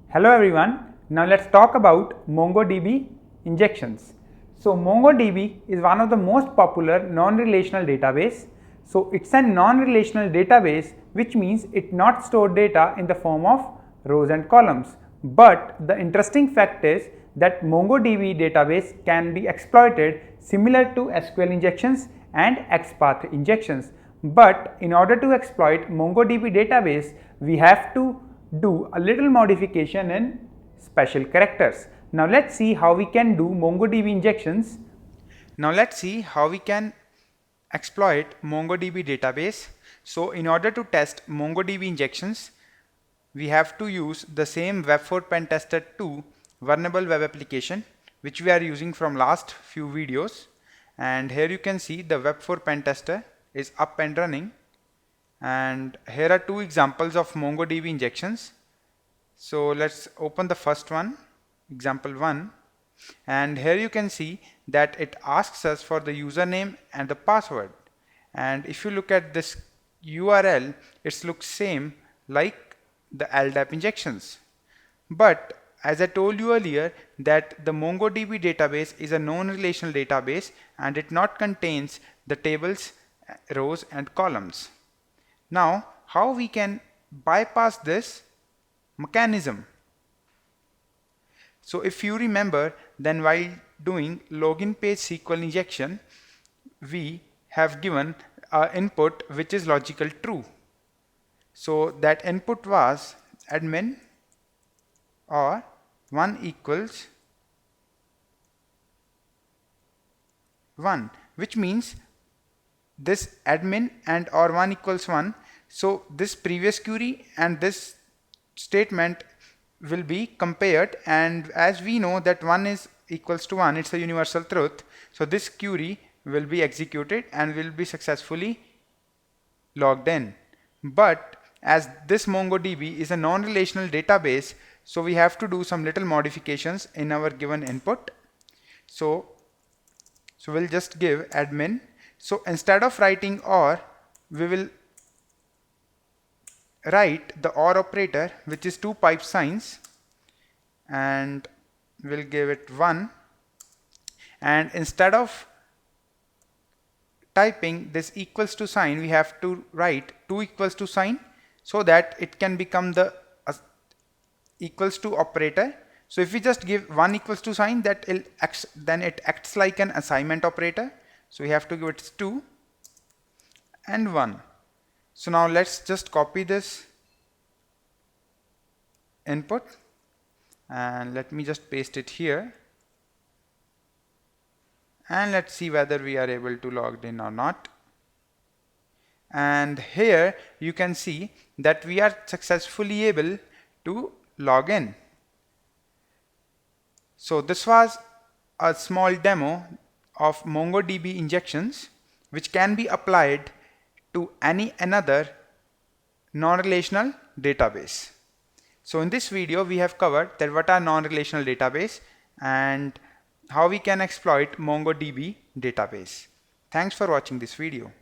Hello everyone, now let's talk about MongoDB injections. So MongoDB is one of the most popular non-relational database. So it's a non-relational database, which means it not store data in the form of rows and columns. But the interesting fact is that MongoDB database can be exploited similar to SQL injections and XPath injections. But in order to exploit MongoDB database, we have to do a little modification in special characters. Now let's see how we can do MongoDB injections. Now let's see how we can exploit MongoDB database. So in order to test MongoDB injections, we have to use the same Web4 Pen Tester 2 vulnerable web application, which we are using from last few videos. And here you can see the Web4 Pen Tester is up and running. And here are two examples of MongoDB injections. So let's open the first one, example 1, and here you can see that it asks us for the username and the password. And if you look at this URL, it looks same like the LDAP injections. But as I told you earlier, that the MongoDB database is a non-relational database and it not contains the tables, rows and columns. Now, how we can bypass this mechanism? So if you remember, then while doing login page SQL injection, we have given an input which is logical true. So that input was admin or 1 equals 1, which means this admin and or 1 equals 1. So this previous query and this statement will be compared, and as we know that 1 is equals to 1, it's a universal truth. So this query will be executed and will be successfully logged in. But as this MongoDB is a non-relational database, so we have to do some little modifications in our given input. So we'll just give admin. So instead of writing or, we will write the OR operator, which is 2 pipe signs, and we'll give it 1. And instead of typing this equals to sign, we have to write 2 equals to sign, so that it can become the equals to operator. So if we just give 1 equals to sign, then it acts like an assignment operator. So we have to give it 2 and 1. So now let's just copy this input and let me just paste it here, and let's see whether we are able to log in or not. And here you can see that we are successfully able to log in. So this was a small demo of MongoDB injections, which can be applied to any another non-relational database. So in this video we have covered that what are non-relational database and how we can exploit MongoDB database. Thanks for watching this video.